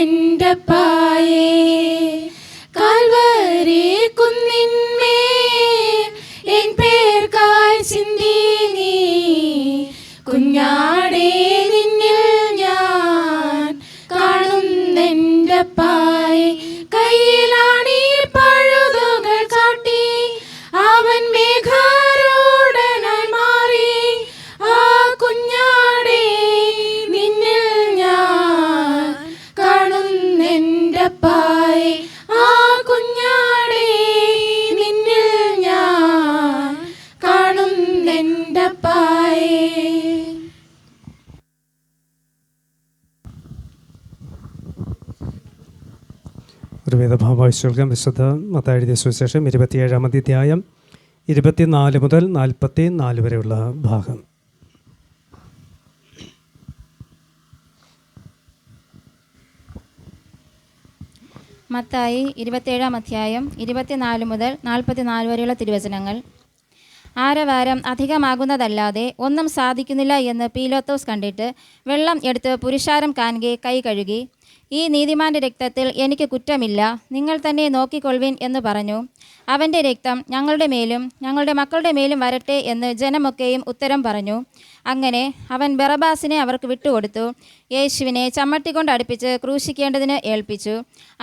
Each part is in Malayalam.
കാണുന്നെൻ്റപ്പായേ. കാൽവരി കുന്നിന്മേൽ എൻ പേർക്കായി ചിന്തി നീ കുഞ്ഞാടേ, നിന്നിൽ ഞാൻ കാണുന്നെൻ്റപ്പായേ. കയ്യിലാണീ പഴുതുകൾ കാട്ടി അവൻ മേഘാരൂഢനായി മാറി. ആ കുഞ്ഞാടേ, നിന്നിൽ ഞാൻ കാണുന്നെൻ്റപ്പായേ. ആ കുഞ്ഞാടേ, നിന്നിൽ ഞാൻ കാണുന്നെൻ്റപ്പായേ. ഒരു വേദഭാവം വായിച്ചു കേൾക്കാം. വിശുദ്ധ മത്തായി എഴുതിയ സുവിശേഷം 27-ാം അധ്യായം 24 മുതൽ 44 വരെയുള്ള ഭാഗം. മത്തായി 27-ാം അധ്യായം 24 മുതൽ 44 വരെയുള്ള തിരുവചനങ്ങൾ. ആരവാരം അധികമാകുന്നതല്ലാതെ ഒന്നും സാധിക്കുന്നില്ല എന്ന് പീലോത്തോസ് കണ്ടിട്ട് വെള്ളം എടുത്ത് പുരുഷാരം കാൺകെ കൈ കഴുകി, ഈ നീതിമാന്റെ രക്തത്തിൽ എനിക്ക് കുറ്റമില്ല, നിങ്ങൾ തന്നെ നോക്കിക്കൊള്ളുവിൻ എന്ന് പറഞ്ഞു. അവൻ്റെ രക്തം ഞങ്ങളുടെ മേലും ഞങ്ങളുടെ മക്കളുടെ മേലും വരട്ടെ എന്ന് ജനമൊക്കെയും ഉത്തരം പറഞ്ഞു. അങ്ങനെ അവൻ ബറബാസിനെ അവർക്ക് വിട്ടുകൊടുത്തു. യേശുവിനെ ചമ്മട്ടിക്കൊണ്ട് അടുപ്പിച്ച് ക്രൂശിക്കേണ്ടതിന് ഏൽപ്പിച്ചു.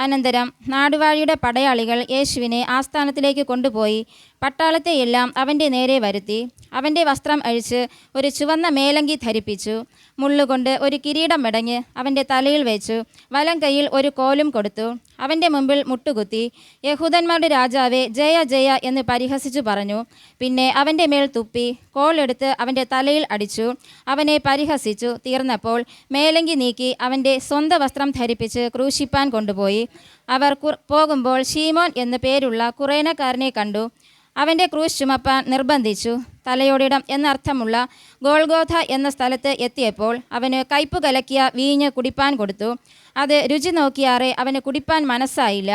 അനന്തരം നാടുവാഴിയുടെ പടയാളികൾ യേശുവിനെ ആസ്ഥാനത്തിലേക്ക് കൊണ്ടുപോയി പട്ടാളത്തെയെല്ലാം അവൻ്റെ നേരെ വരുത്തി. അവൻ്റെ വസ്ത്രം അഴിച്ച് ഒരു ചുവന്ന മേലങ്കി ധരിപ്പിച്ചു. മുള്ളുകൊണ്ട് ഒരു കിരീടം മെടഞ്ഞ് അവൻ്റെ തലയിൽ വെച്ചു. വലം കൈയിൽ ഒരു കോലും കൊടുത്തു. അവൻ്റെ മുമ്പിൽ മുട്ടുകുത്തി, യഹൂദന്മാരുടെ രാജാവേ, ജയ ജയ എന്ന് പരിഹസിച്ചു പറഞ്ഞു. പിന്നെ അവൻ്റെ മേൽ തുപ്പി കോലെടുത്ത് അവൻ്റെ തലയിൽ അടിച്ചു. അവനെ പരിഹസിച്ചു തീർന്നപ്പോൾ മേലങ്കി നീക്കി അവൻ്റെ സ്വന്തം വസ്ത്രം ധരിപ്പിച്ച് ക്രൂശിപ്പാൻ കൊണ്ടുപോയി. അവർ പോകുമ്പോൾ ശീമോൻ എന്നു പേരുള്ള കുറേനക്കാരനെ കണ്ടു. അവൻ്റെ ക്രൂശ് ചുമപ്പാൻ നിർബന്ധിച്ചു. തലയോടിടം എന്നർത്ഥമുള്ള ഗോൾഗോഥ എന്ന സ്ഥലത്ത് എത്തിയപ്പോൾ അവന് കയ്പ് കലക്കിയ വീഞ്ഞ് കുടിപ്പാൻ കൊടുത്തു. അത് രുചി നോക്കിയാറെ അവന് കുടിപ്പാൻ മനസ്സായില്ല.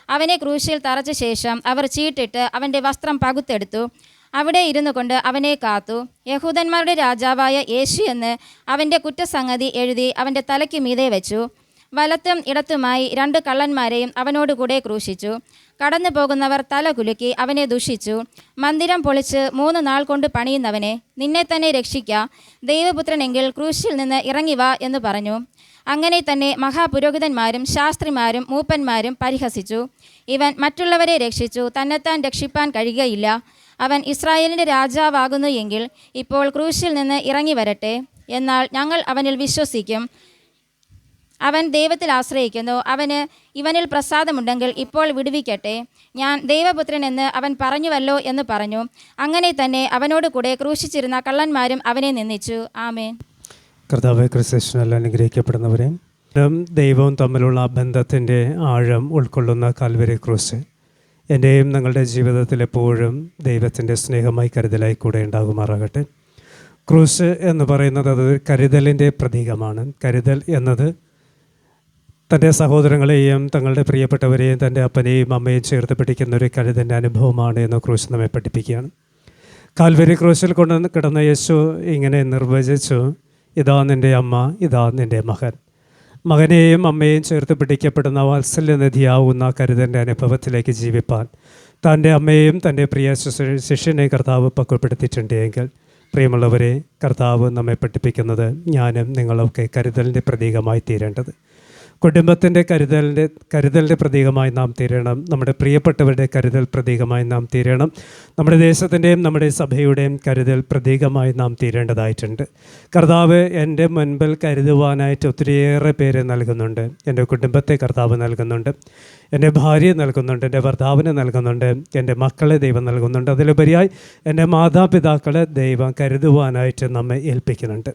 അവനെ ക്രൂശിൽ തറച്ച ശേഷം അവർ ചീട്ടിട്ട് അവൻ്റെ വസ്ത്രം പകുത്തെടുത്തു. അവിടെ ഇരുന്നു കൊണ്ട് അവനെ കാത്തു. യഹൂദന്മാരുടെ രാജാവായ യേശു എന്ന് അവൻ്റെ കുറ്റസംഗതി എഴുതി അവൻ്റെ തലയ്ക്ക് മീതെ വെച്ചു. വലത്തും ഇടത്തുമായി 2 കള്ളന്മാരെയും അവനോടുകൂടെ ക്രൂശിച്ചു. കടന്നു പോകുന്നവർ തല കുലുക്കി അവനെ ദുഷിച്ചു. മന്ദിരം പൊളിച്ച് 3 നാൾ കൊണ്ട് പണിയുന്നവനെ, നിന്നെ തന്നെ രക്ഷിക്ക, ദൈവപുത്രനെങ്കിൽ ക്രൂശിൽ നിന്ന് ഇറങ്ങി വാ എന്ന് പറഞ്ഞു. അങ്ങനെ തന്നെ മഹാപുരോഹിതന്മാരും ശാസ്ത്രിമാരും മൂപ്പന്മാരും പരിഹസിച്ചു. ഇവൻ മറ്റുള്ളവരെ രക്ഷിച്ചു, തന്നെത്താൻ രക്ഷിപ്പാൻ കഴിയുകയില്ല. അവൻ ഇസ്രായേലിൻ്റെ രാജാവാകുന്നു എങ്കിൽ ഇപ്പോൾ ക്രൂശിൽ നിന്ന് ഇറങ്ങി വരട്ടെ. എന്നാൽ ഞങ്ങൾ അവനിൽ വിശ്വസിക്കും. അവൻ ദൈവത്തിൽ ആശ്രയിക്കുന്നു. അവന് ഇവനിൽ പ്രസാദമുണ്ടെങ്കിൽ ഇപ്പോൾ വിടുവിക്കട്ടെ. ഞാൻ ദൈവപുത്രൻ എന്ന് അവൻ പറഞ്ഞുവല്ലോ എന്ന് പറഞ്ഞു. അങ്ങനെ തന്നെ അവനോട് കൂടെ ക്രൂശിച്ചിരുന്ന കള്ളന്മാരും അവനെ നിന്ദിച്ചു. ആമേൻ. കർത്താവേ, ക്രിസ്തുവിനാൽ അനുഗ്രഹിക്കപ്പെടുന്നവരെ, ദൈവവും തമ്മിലുള്ള ബന്ധത്തിൻ്റെ ആഴം ഉൾക്കൊള്ളുന്ന കാൽവരി ക്രൂശ് എൻ്റെയും നിങ്ങളുടെ ജീവിതത്തിൽ എപ്പോഴും ദൈവത്തിൻ്റെ സ്നേഹമായി കരുതലായി കൂടെ ഉണ്ടാകുമാറാകട്ടെ. ക്രൂശ് എന്ന് പറയുന്നത് അത് കരുതലിൻ്റെ പ്രതീകമാണ്. കരുതൽ എന്നത് തൻ്റെ സഹോദരങ്ങളെയും തങ്ങളുടെ പ്രിയപ്പെട്ടവരെയും തൻ്റെ അപ്പനെയും അമ്മയും ചേർത്ത് പിടിക്കുന്ന ഒരു കരുതലിൻ്റെ അനുഭവമാണ് എന്ന് ക്രൂശ് നമ്മെ പഠിപ്പിക്കുകയാണ്. കാൽവരി ക്രൂശിൽ കൊണ്ട് കിടന്ന യേശു ഇങ്ങനെ നിർവചിച്ചു, ഇതാ നിൻ്റെ അമ്മ, ഇതാ നിൻ്റെ മകൻ. മകനെയും അമ്മയെയും ചേർത്ത് പിടിക്കപ്പെടുന്ന വാത്സല്യനിധിയാവുന്ന കരുതലിൻ്റെ അനുഭവത്തിലേക്ക് ജീവിപ്പാൻ തൻ്റെ അമ്മയെയും തൻ്റെ പ്രിയ ശിഷ്യനെയും കർത്താവ് പക്വപ്പെടുത്തിയിട്ടുണ്ടെങ്കിൽ, പ്രിയമുള്ളവരെ, കർത്താവ് നമ്മെ പഠിപ്പിക്കുന്നത് ഞാനും നിങ്ങളൊക്കെ കരുതലിൻ്റെ പ്രതീകമായി തീരേണ്ടത്, കുടുംബത്തിൻ്റെ കരുതലിൻ്റെ പ്രതീകമായി നാം തീരണം. നമ്മുടെ പ്രിയപ്പെട്ടവരുടെ കരുതൽ പ്രതീകമായി നാം തീരണം. നമ്മുടെ ദേശത്തിൻ്റെയും നമ്മുടെ സഭയുടെയും കരുതൽ പ്രതീകമായി നാം തീരേണ്ടതായിട്ടുണ്ട്. കർത്താവ് എൻ്റെ മുൻപിൽ കരുതുവാനായിട്ട് ഒത്തിരിയേറെ പേര് നൽകുന്നുണ്ട്. എൻ്റെ കുടുംബത്തെ കർത്താവ് നൽകുന്നുണ്ട്, എൻ്റെ ഭാര്യയെ നൽകുന്നുണ്ട്, എൻ്റെ ഭർത്താവിനെ നൽകുന്നുണ്ട്, എൻ്റെ മക്കളെ ദൈവം നൽകുന്നുണ്ട്. അതിലുപരിയായി എൻ്റെ മാതാപിതാക്കളെ ദൈവം കരുതുവാനായിട്ട് നമ്മെ ഏൽപ്പിക്കുന്നുണ്ട്.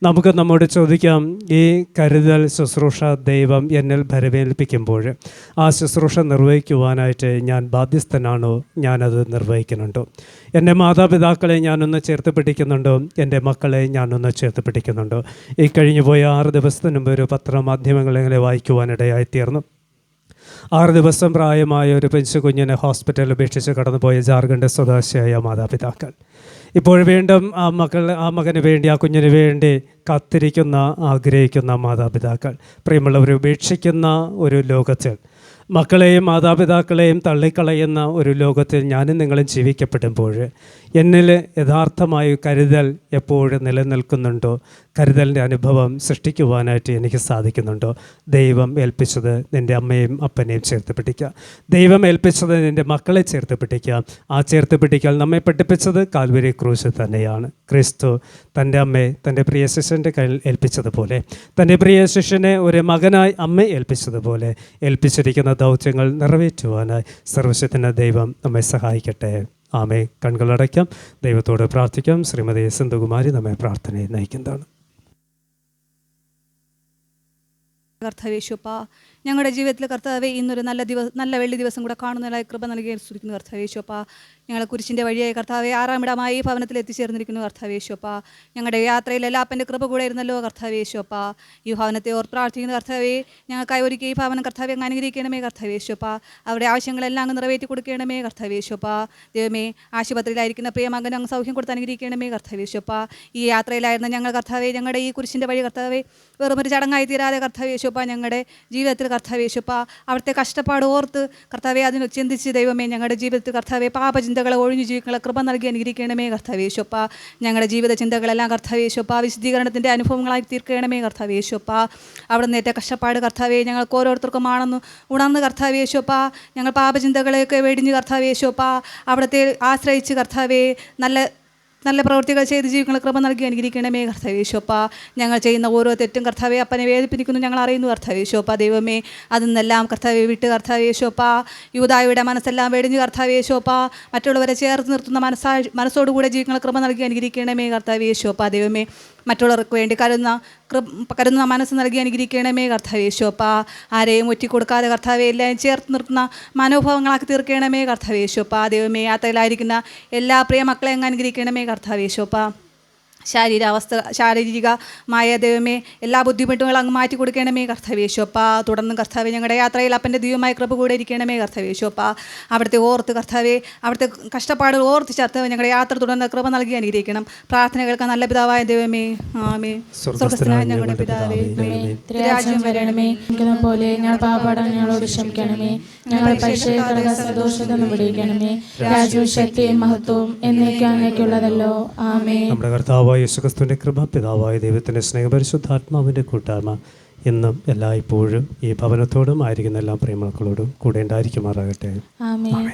നമുക്ക് നമ്മോട് ചോദിക്കാം, ഈ കരുതൽ ശുശ്രൂഷ ദൈവം എന്നിൽ ഭരമേൽപ്പിക്കുമ്പോൾ ആ ശുശ്രൂഷ നിർവഹിക്കുവാനായിട്ട് ഞാൻ ബാധ്യസ്ഥനാണോ? ഞാനത് നിർവഹിക്കുന്നുണ്ടോ? എൻ്റെ മാതാപിതാക്കളെ ഞാനൊന്ന് ചേർത്ത് പിടിക്കുന്നുണ്ടോ? എൻ്റെ മക്കളെ ഞാനൊന്ന് ചേർത്ത് പിടിക്കുന്നുണ്ടോ? ഈ കഴിഞ്ഞു പോയ 6 ദിവസത്തിന് മുമ്പ് ഒരു പത്രമാധ്യമങ്ങളെ വായിക്കുവാനിടയായിത്തീർന്നു. 6 ദിവസം പ്രായമായ ഒരു പെഞ്ചു കുഞ്ഞിനെ ഹോസ്പിറ്റലിൽ ഉപേക്ഷിച്ച് കടന്നുപോയ ജാർഖണ്ഡ് സ്വദേശിയായ മാതാപിതാക്കൾ. ഇപ്പോൾ വീണ്ടും ആ മകന് വേണ്ടി, ആ കുഞ്ഞിന് വേണ്ടി കാത്തിരിക്കുന്ന, ആഗ്രഹിക്കുന്ന മാതാപിതാക്കൾ, പ്രിയമുള്ളവരെ, ഉപേക്ഷിക്കുന്ന ഒരു ലോകത്തിൽ, മക്കളെയും മാതാപിതാക്കളെയും തള്ളിക്കളയുന്ന ഒരു ലോകത്തിൽ ഞാനും നിങ്ങളും ജീവിക്കപ്പെടുമ്പോൾ എന്നിൽ യഥാർത്ഥമായ കരുതൽ എപ്പോഴും നിലനിൽക്കുന്നുണ്ടോ? കരുതലിൻ്റെ അനുഭവം സൃഷ്ടിക്കുവാനായിട്ട് എനിക്ക് സാധിക്കുന്നുണ്ടോ? ദൈവം ഏൽപ്പിച്ചത് നിൻ്റെ അമ്മയും അപ്പനെയും ചേർത്ത് പിടിക്കുക. ദൈവം ഏൽപ്പിച്ചത് നിൻ്റെ മക്കളെ ചേർത്ത് പിടിക്കുക. ആ ചേർത്ത് പിടിക്കൽ നമ്മെ പഠിപ്പിച്ചത് കാൽവരി ക്രൂശ് തന്നെയാണ്. ക്രിസ്തു തൻ്റെ അമ്മയെ തൻ്റെ പ്രിയ ശിഷ്യൻ്റെ കയ്യിൽ ഏൽപ്പിച്ചതുപോലെ, തൻ്റെ പ്രിയ ശിഷ്യനെ ഒരു മകനായി അമ്മ ഏൽപ്പിച്ചതുപോലെ ഏൽപ്പിച്ചിരിക്കുന്ന ദൗത്യങ്ങൾ നിറവേറ്റുവാനായി സർവശക്തനായ ദൈവം നമ്മെ സഹായിക്കട്ടെ. ആമേ. കണ്ണുകളടയ്ക്കാം, ദൈവത്തോട് പ്രാർത്ഥിക്കാം. ശ്രീമതി സിന്ധുകുമാരി നമ്മെ പ്രാർത്ഥനയെ നയിക്കുന്നതാണ്. കർത്താവേശുപ്പ, ഞങ്ങളുടെ ജീവിതത്തിൽ കർത്താവെ ഇന്നൊരു നല്ല വെള്ളി ദിവസം കൂടെ കാണുന്നതിനായി കൃപ നൽകി സ്തുതിക്കുന്നു കർത്താവേശുപ്പ. ഞങ്ങളെ കുരിശിൻ്റെ വഴിയായി കർത്താവെ 6-ാം ഇടമായി ഭവനത്തിൽ എത്തിച്ചേർന്നിരിക്കുന്നു കർത്താവേശുപ്പ. ഞങ്ങളുടെ യാത്രയിൽ എല്ലാപ്പൻ്റെ കൃപ കൂടെ ഇരുന്നല്ലോ കർത്താവേശുപ്പ. ഈ ഭവനത്തെ ഓർത്ത് പ്രാർത്ഥിക്കുന്ന കർത്താവെ, ഞങ്ങൾക്കായി ഒരുക്കി ഈ ഭവനം കർത്താവെ അങ്ങ് അനുഗ്രഹിക്കണമേ കർത്താവേശുപ്പ. അവരുടെ ആവശ്യങ്ങളെല്ലാം അങ്ങ് നിറവേറ്റി കൊടുക്കണമേ കർത്താവേശുപ്പ. ദൈവമേ, ആശുപത്രിയിലായിരിക്കുന്ന പ്രിയ മകൻ അങ്ങ് സൗഖ്യം കൊടുത്ത് അനുഗ്രഹിക്കണമേ കർത്താവേശുപ്പ. ഈ യാത്രയിലായിരുന്ന ഞങ്ങൾ കർത്താവെ, ഞങ്ങളുടെ ഈ കുരിശിൻ്റെ വഴി കർത്താവെ വെറുമൊരു ചടങ്ങായി തീരാതെ കർത്താവേശുപ്പ, ഞങ്ങളുടെ ജീവിതത്തിൽ കർത്താവേശുപ്പ അവിടുത്തെ കഷ്ടപ്പാട് ഓർത്ത് കർത്താവെ അതിന് ചിന്തിച്ച് ദൈവമേ, ഞങ്ങളുടെ ജീവിതത്തിൽ കർത്താവെ പാപചിന്തകളെ ഒഴിഞ്ഞു ജീവിക്കാനുള്ള കൃപ നൽകി അനുഗ്രഹിക്കണമേ കർത്താവേശുപ്പ. ഞങ്ങളുടെ ജീവിത ചിന്തകളെല്ലാം കർത്താവേശുപ്പ വിശുദ്ധീകരണത്തിൻ്റെ അനുഭവങ്ങളായി തീർക്കണമേ കർത്താവേശുപ്പ. അവിടുന്ന് ഏറ്റ കഷ്ടപ്പാട് കർത്താവെ ഞങ്ങൾക്ക് ഓരോരുത്തർക്കുമാണെന്ന് ഉണർന്ന് കർത്താവേശുപ്പ, ഞങ്ങൾ പാപചിന്തകളെയൊക്കെ വെടിഞ്ഞ് കർത്താവേശുപ്പ അവിടുത്തെ ആശ്രയിച്ച് കർത്താവെ നല്ല പ്രവൃത്തികൾ ചെയ്ത് ജീവിക്കുന്ന കൃപ നൽകി അനുഗ്രഹിക്കണമേ കർത്താവേശുപ്പ. ഞങ്ങൾ ചെയ്യുന്ന ഓരോ തെറ്റും കർത്താവെ അപ്പനെ വേദനിപ്പിക്കുന്നു ഞങ്ങൾ അറിയുന്നു കർത്താവേശുപ്പ. ദൈവമേ, അതിൽ നിന്നെല്ലാം കർത്താവെ വിട്ട് കർത്താവേശുപ്പ യൂദായുടെ മനസ്സെല്ലാം വെടിഞ്ഞ് കർത്താവേശുപ്പ മറ്റുള്ളവരെ ചേർത്ത് നിർത്തുന്ന മനസ്സോടുകൂടെ ജീവിക്കുന്ന കൃപ നൽകി അനുഗ്രഹിക്കണമേ കർത്താവേശുപ്പ. ദൈവമേ, മറ്റുള്ളവർക്ക് വേണ്ടി കരുതുന്ന മനസ്സ് നൽകി അനുഗ്രഹിക്കണമേ കർത്താവേശുപ്പ. ആരെയും ഒറ്റിക്കൊടുക്കാതെ കർത്താവെ എല്ലാം ചേർത്ത് നിർത്തുന്ന മനോഭാവങ്ങളാക്കി തീർക്കണമേ കർത്താവേശുപ്പ. ദൈവമേ, യാത്രയിലായിരിക്കുന്ന എല്ലാ പ്രിയ മക്കളെ അങ്ങ് അനുഗ്രഹിക്കണമേ കർത്താവേശുപ്പ. ശാരീരികമായ ദൈവമേ എല്ലാ ബുദ്ധിമുട്ടുകളും അങ്ങ് മാറ്റി കൊടുക്കണമേ കർത്താവേശുപ്പ. തുടർന്ന് കർത്താവെ ഞങ്ങളുടെ യാത്രയിൽ അപ്പൻ്റെ ദൈവമായ കൃപ കൂടെ ഇരിക്കണമേ കർത്താവേശുപ്പ. അവിടുത്തെ ഓർത്ത് കർത്താവെ അവിടുത്തെ കഷ്ടപ്പാടുകൾ ഓർത്ത് കർത്താവെ ഞങ്ങളുടെ യാത്ര തുടർന്ന് കൃപ നൽകി അനുഗ്രഹിക്കണം. പ്രാർത്ഥനകൾക്ക് നല്ല പിതാവായ ദൈവമേ, ആമേൻ. സ്വർഗ്ഗസ്ഥനായ ഞങ്ങളുടെ പിതാവേ, രാജ്യം വരണമേ, പോലെ ഞങ്ങൾ പാപം ഞങ്ങളോട് ക്ഷമിക്കണമേ. ഞങ്ങളെ പരിശോധന വിടിക്കണമേ. രാജ്യവും ശക്തിയും മഹത്വവും എന്നേക്കും അങ്ങേക്കുള്ളതല്ലോ. ആമേൻ. നമ്മുടെ കർത്താവായ യേശുക്രിസ്തുവിന്റെ കൃപ, പിതാവായ ദൈവത്തിന്റെ സ്നേഹ, പരിശുദ്ധാത്മാവിന്റെ കൂട്ടായ്മ ഇന്നും എല്ലായ്പ്പോഴും ഈ ഭവനത്തോടും ആയിരിക്കുന്ന എല്ലാ പ്രിയമക്കളോടും കൂടെ ഉണ്ടായിരിക്കുമാറാകട്ടെ. ആമേൻ.